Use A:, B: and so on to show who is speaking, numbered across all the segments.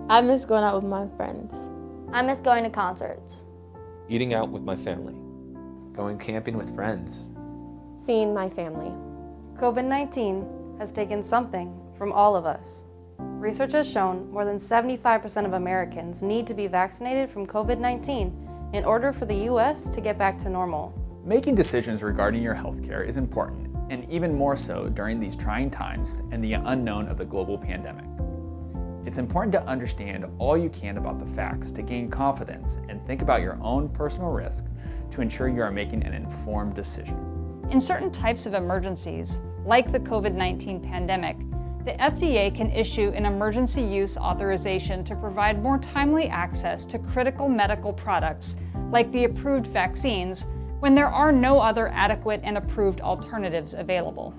A: I miss going out with my friends.
B: I miss going to concerts.
C: Eating out with my family.
D: Going camping with friends.
E: Seeing my family.
F: COVID-19 has taken something from all of us. Research has shown more than 75% of Americans need to be vaccinated from COVID-19 in order for the U.S. to get back to normal.
G: Making decisions regarding your healthcare is important, and even more so during these trying times and the unknown of the global pandemic. It's important to understand all you can about the facts to gain confidence and think about your own personal risk to ensure you are making an informed decision.
H: In certain types of emergencies, like the COVID-19 pandemic, the FDA can issue an emergency use authorization to provide more timely access to critical medical products, like the approved vaccines, when there are no other adequate and approved alternatives available.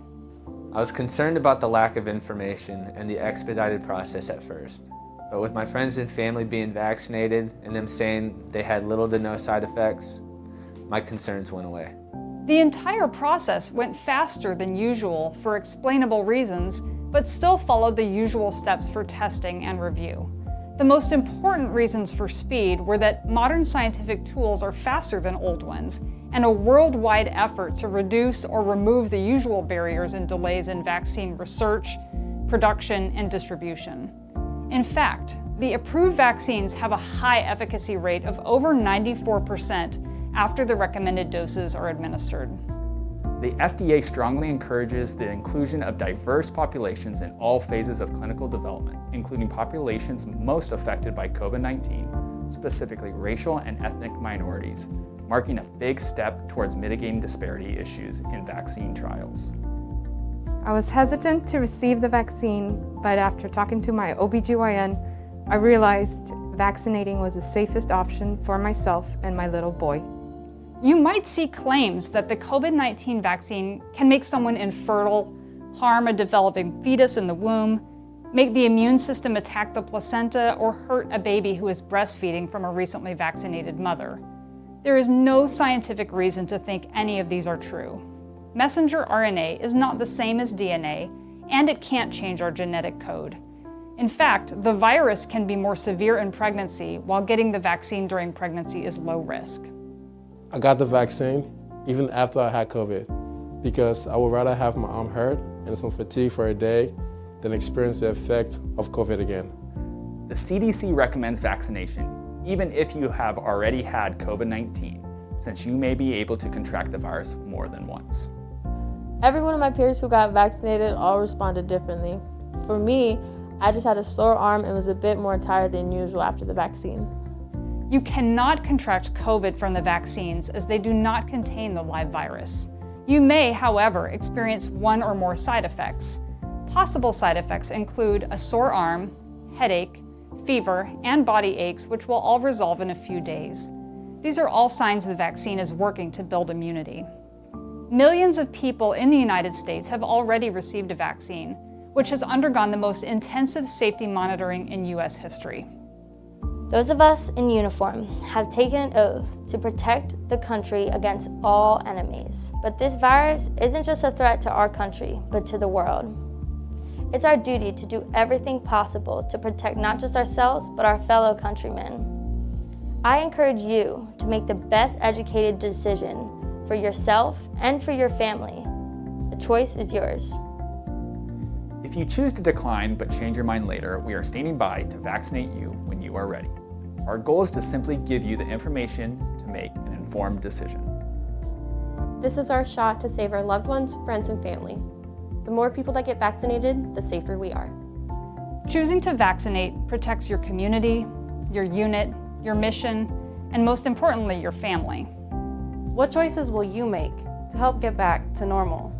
D: I was concerned about the lack of information and the expedited process at first, but with my friends and family being vaccinated and them saying they had little to no side effects, my concerns went away.
H: The entire process went faster than usual for explainable reasons, but still followed the usual steps for testing and review. The most important reasons for speed were that modern scientific tools are faster than old ones, and a worldwide effort to reduce or remove the usual barriers and delays in vaccine research, production, and distribution. In fact, the approved vaccines have a high efficacy rate of over 94% after the recommended doses are administered.
G: The FDA strongly encourages the inclusion of diverse populations in all phases of clinical development, including populations most affected by COVID-19, specifically racial and ethnic minorities, marking a big step towards mitigating disparity issues in vaccine trials.
E: I was hesitant to receive the vaccine, but after talking to my OBGYN, I realized vaccinating was the safest option for myself and my little boy.
H: You might see claims that the COVID-19 vaccine can make someone infertile, harm a developing fetus in the womb, make the immune system attack the placenta, or hurt a baby who is breastfeeding from a recently vaccinated mother. There is no scientific reason to think any of these are true. Messenger RNA is not the same as DNA, and it can't change our genetic code. In fact, the virus can be more severe in pregnancy, while getting the vaccine during pregnancy is low risk.
I: I got the vaccine even after I had COVID because I would rather have my arm hurt and some fatigue for a day than experience the effect of COVID again.
G: The CDC recommends vaccination even if you have already had COVID-19, since you may be able to contract the virus more than once.
A: Every one of my peers who got vaccinated all responded differently. For me, I just had a sore arm and was a bit more tired than usual after the vaccine.
H: You cannot contract COVID from the vaccines as they do not contain the live virus. You may, however, experience one or more side effects. Possible side effects include a sore arm, headache, fever, and body aches, which will all resolve in a few days. These are all signs the vaccine is working to build immunity. Millions of people in the United States have already received a vaccine, which has undergone the most intensive safety monitoring in U.S. history.
B: Those of us in uniform have taken an oath to protect the country against all enemies. But this virus isn't just a threat to our country, but to the world. It's our duty to do everything possible to protect not just ourselves, but our fellow countrymen. I encourage you to make the best educated decision for yourself and for your family. The choice is yours.
G: If you choose to decline but change your mind later, we are standing by to vaccinate you when you are ready. Our goal is to simply give you the information to make an informed decision.
E: This is our shot to save our loved ones, friends, and family. The more people that get vaccinated, the safer we are.
H: Choosing to vaccinate protects your community, your unit, your mission, and most importantly, your family.
F: What choices will you make to help get back to normal?